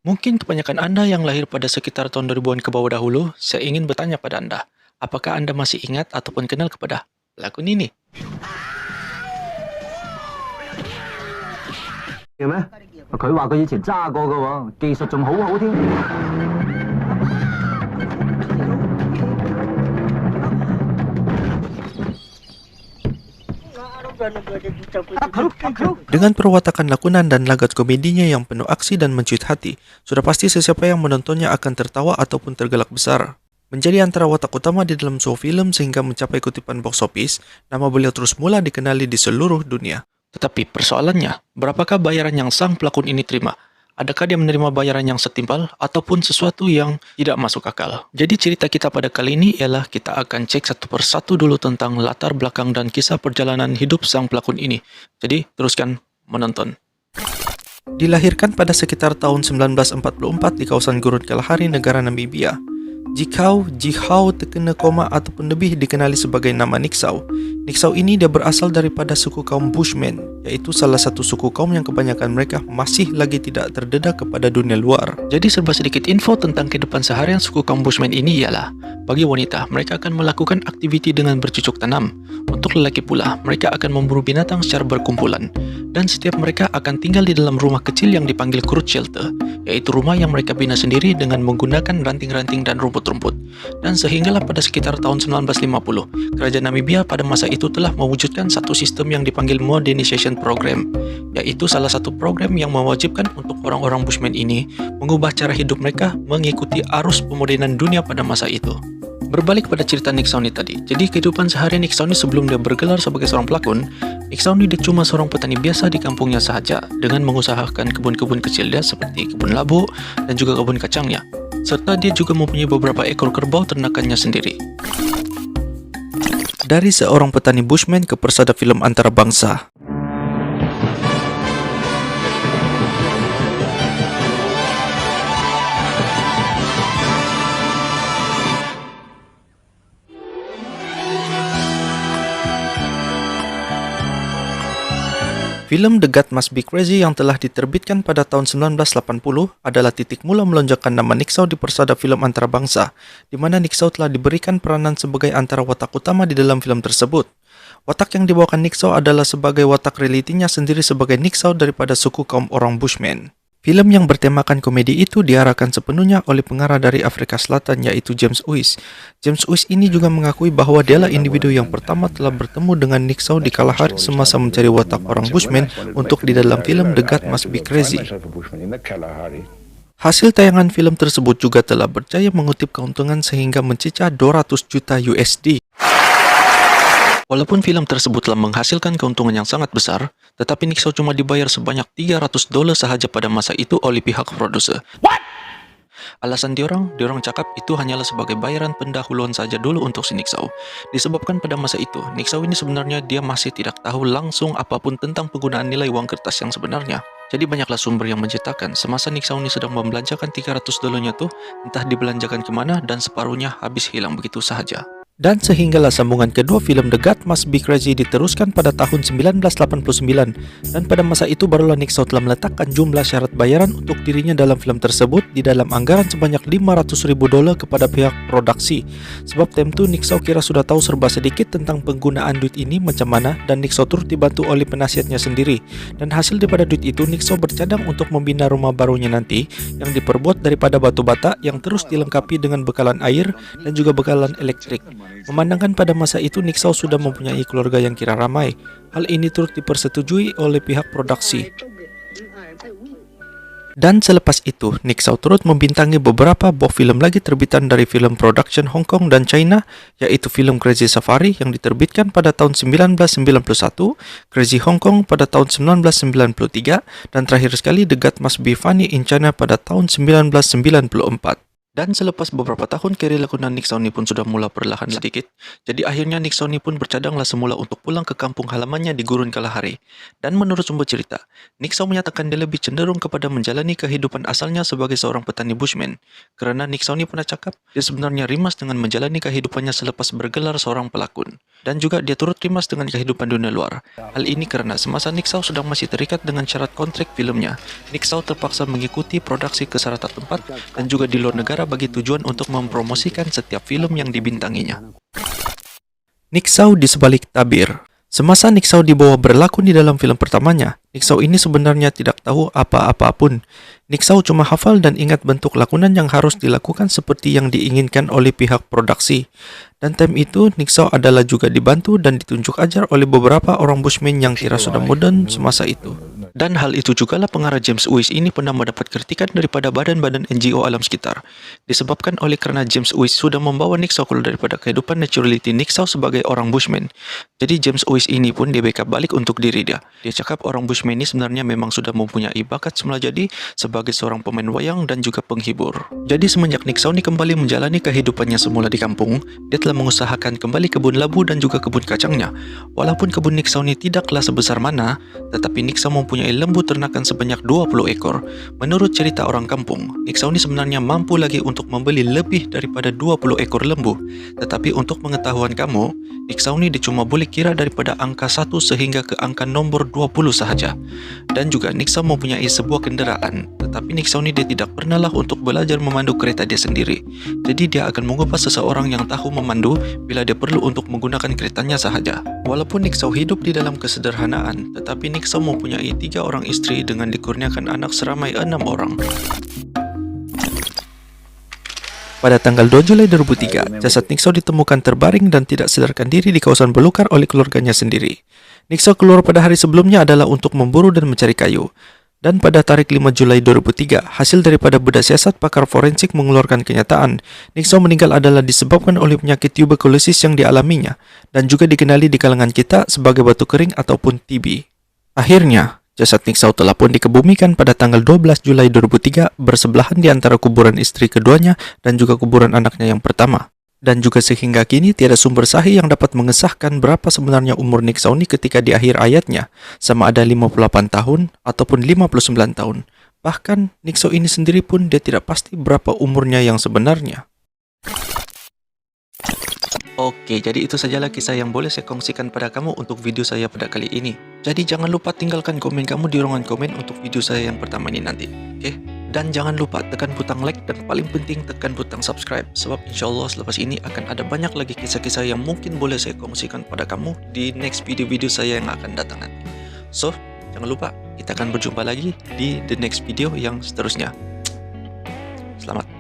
Mungkin kebanyakan Anda yang lahir pada sekitar tahun 2000-an ke bawah dahulu, saya ingin bertanya pada Anda, apakah Anda masih ingat ataupun kenal kepada pelakon ini? 嘅咩？佢話佢以前揸過嘅喎，技術仲好好添。Dengan perwatakan lakonan dan lagat komedinya yang penuh aksi dan mencuit hati, sudah pasti sesiapa yang menontonnya akan tertawa ataupun tergelak besar. Menjadi antara watak utama di dalam sebuah film sehingga mencapai kutipan box office, nama beliau terus mula dikenali di seluruh dunia. Tetapi persoalannya, berapakah bayaran yang sang pelakon ini terima? Adakah dia menerima bayaran yang setimpal ataupun sesuatu yang tidak masuk akal? Jadi cerita kita pada kali ini ialah kita akan cek satu persatu dulu tentang latar belakang dan kisah perjalanan hidup sang pelakon ini. Jadi teruskan menonton. Dilahirkan pada sekitar tahun 1944 di kawasan Gurun Kalahari, negara Namibia. Jihau terkena koma ataupun lebih dikenali sebagai nama Niksau. Niksau ini dia berasal daripada suku kaum Bushmen, yaitu salah satu suku kaum yang kebanyakan mereka masih lagi tidak terdedah kepada dunia luar. Jadi serba sedikit info tentang kehidupan seharian suku kaum Bushmen ini ialah, bagi wanita, mereka akan melakukan aktiviti dengan bercucuk tanam. Untuk lelaki pula, mereka akan memburu binatang secara berkumpulan. Dan setiap mereka akan tinggal di dalam rumah kecil yang dipanggil Krut Shelter, yaitu rumah yang mereka bina sendiri dengan menggunakan ranting-ranting dan rumput-rumput. Dan sehinggalah pada sekitar tahun 1950, kerajaan Namibia pada masa itu telah mewujudkan satu sistem yang dipanggil Modernization Program, yaitu salah satu program yang mewajibkan untuk orang-orang Bushmen ini mengubah cara hidup mereka mengikuti arus pemodernan dunia pada masa itu. Berbalik pada cerita Niksau ini tadi, jadi kehidupan seharian Niksau ini sebelum dia bergelar sebagai seorang pelakon, Niksau ini dia cuma seorang petani biasa di kampungnya sahaja dengan mengusahakan kebun-kebun kecil dia seperti kebun labu dan juga kebun kacangnya. Serta dia juga mempunyai beberapa ekor kerbau ternakannya sendiri. Dari seorang petani Bushman ke persada film antarabangsa. Film The God Must Be Crazy yang telah diterbitkan pada tahun 1980 adalah titik mula melonjakkan nama Niksau di persada film antarabangsa, di mana Niksau telah diberikan peranan sebagai antara watak utama di dalam film tersebut. Watak yang dibawakan Niksau adalah sebagai watak realitinya sendiri sebagai Niksau daripada suku kaum orang Bushmen. Film yang bertemakan komedi itu diarahkan sepenuhnya oleh pengarah dari Afrika Selatan, yaitu James Wise. James Wise ini juga mengakui bahwa dialah individu yang pertama telah bertemu dengan Niksau di Kalahari semasa mencari watak orang Bushmen untuk di dalam film The God Must Be Crazy. Hasil tayangan film tersebut juga telah berjaya mengutip keuntungan sehingga mencecah 200 juta USD. Walaupun film tersebut telah menghasilkan keuntungan yang sangat besar, tetapi Niksau cuma dibayar sebanyak $300 sahaja pada masa itu oleh pihak produser. Alasan diorang cakap itu hanyalah sebagai bayaran pendahuluan saja dulu untuk si Niksau. Disebabkan pada masa itu, Niksau ini sebenarnya dia masih tidak tahu langsung apapun tentang penggunaan nilai uang kertas yang sebenarnya. Jadi banyaklah sumber yang menceritakan semasa Niksau ini sedang membelanjakan $300-nya tuh, entah dibelanjakan kemana dan separuhnya habis hilang begitu sahaja. Dan sehinggalah sambungan kedua film The God Must Be Crazy diteruskan pada tahun 1989, dan pada masa itu barulah Niksau telah meletakkan jumlah syarat bayaran untuk dirinya dalam film tersebut di dalam anggaran sebanyak $500.000 kepada pihak produksi. Sebab time itu Niksau kira sudah tahu serba sedikit tentang penggunaan duit ini macam mana, dan Niksau turut dibantu oleh penasihatnya sendiri. Dan hasil daripada duit itu Niksau bercadang untuk membina rumah barunya nanti yang diperbuat daripada batu bata yang terus dilengkapi dengan bekalan air dan juga bekalan elektrik. Memandangkan pada masa itu Niksau sudah mempunyai keluarga yang kira ramai, hal ini turut dipersetujui oleh pihak produksi. Dan selepas itu, Niksau turut membintangi beberapa buah film lagi terbitan dari film production Hong Kong dan China, yaitu film Crazy Safari yang diterbitkan pada tahun 1991, Crazy Hong Kong pada tahun 1993, dan terakhir sekali The God Must Be Funny in China pada tahun 1994. Dan selepas beberapa tahun kerjaya lakonan Nick Sauni pun sudah mula perlahan sedikit, jadi akhirnya Nick Sauni pun bercadanglah semula untuk pulang ke kampung halamannya di Gurun Kalahari. Dan menurut sumber cerita, Nick Sau menyatakan dia lebih cenderung kepada menjalani kehidupan asalnya sebagai seorang petani bushman. Kerana Nick Sauni pernah cakap, dia sebenarnya rimas dengan menjalani kehidupannya selepas bergelar seorang pelakon. Dan juga dia turut rimas dengan kehidupan dunia luar. Hal ini kerana semasa Nick Sau sedang masih terikat dengan syarat kontrak filmnya, Nick Sau terpaksa mengikuti produksi ke serata tempat dan juga di luar negara bagi tujuan untuk mempromosikan setiap film yang dibintanginya. Nick Sau di sebalik tabir. Semasa Nick Sau dibawa berlakon di dalam film pertamanya, Nick Sau ini sebenarnya tidak tahu apa-apa pun. Nick Sau cuma hafal dan ingat bentuk lakonan yang harus dilakukan seperti yang diinginkan oleh pihak produksi. Dan time itu, Nick Sau adalah juga dibantu dan ditunjuk ajar oleh beberapa orang bushman yang kira sudah modern semasa itu. Dan hal itu jugalah pengarah James Uys ini pernah mendapat kritikan daripada badan-badan NGO alam sekitar. Disebabkan oleh kerana James Uys sudah membawa Nick Sau keluar daripada kehidupan naturality Nick Sau sebagai orang bushman. Jadi James Uys ini pun dia backup balik untuk diri dia. Dia cakap orang bushman ini sebenarnya memang sudah mempunyai bakat semula jadi sebagai seorang pemain wayang dan juga penghibur. Jadi semenjak Nick Sau ni kembali menjalani kehidupannya semula di kampung, dia telah mengusahakan kembali kebun labu dan juga kebun kacangnya. Walaupun kebun Nick Sau ni tidaklah sebesar mana, tetapi Nick Sau mempunyai lembu ternakan sebanyak 20 ekor. Menurut cerita orang kampung, Nick Sau ni sebenarnya mampu lagi untuk membeli lebih daripada 20 ekor lembu. Tetapi untuk pengetahuan kamu, Nick Sau ni dia cuma boleh kira daripada angka 1 sehingga ke angka nombor 20 sahaja. Dan juga Nick Sau mempunyai sebuah kenderaan, tetapi Nick Sau ni dia tidak pernahlah untuk belajar memandu kereta dia sendiri. Jadi dia akan mengubah seseorang yang tahu memandu bila dia perlu untuk menggunakan keretanya sahaja. Walaupun Nick Sau hidup di dalam kesederhanaan, tetapi Nick Sau mempunyai 3 orang isteri dengan dikurniakan anak seramai 6 orang. Pada tanggal 2 Julai 2003, jasad Nick Sau ditemukan terbaring dan tidak sadarkan diri di kawasan belukar oleh keluarganya sendiri. Nick Sau keluar pada hari sebelumnya adalah untuk memburu dan mencari kayu. Dan pada tarikh 5 Julai 2003, hasil daripada bedah siasat pakar forensik mengeluarkan kenyataan Nick Sau meninggal adalah disebabkan oleh penyakit tuberkulosis yang dialaminya dan juga dikenali di kalangan kita sebagai batu kering ataupun TB. Akhirnya, jasad Nick Sau telah pun dikebumikan pada tanggal 12 Julai 2003 bersebelahan di antara kuburan istri keduanya dan juga kuburan anaknya yang pertama. Dan juga sehingga kini tiada sumber sahih yang dapat mengesahkan berapa sebenarnya umur Nick Sau ni ketika di akhir ayatnya, sama ada 58 tahun ataupun 59 tahun. Bahkan Nick Sau ini sendiri pun dia tidak pasti berapa umurnya yang sebenarnya. Oke, jadi itu sajalah kisah yang boleh saya kongsikan pada kamu untuk video saya pada kali ini. Jadi jangan lupa tinggalkan komen kamu di ruangan komen untuk video saya yang pertama ini nanti. Oke? Dan jangan lupa tekan butang like dan paling penting tekan butang subscribe. Sebab insyaAllah selepas ini akan ada banyak lagi kisah-kisah yang mungkin boleh saya kongsikan pada kamu di next video-video saya yang akan datang nanti. So, jangan lupa kita akan berjumpa lagi di the next video yang seterusnya. Selamat.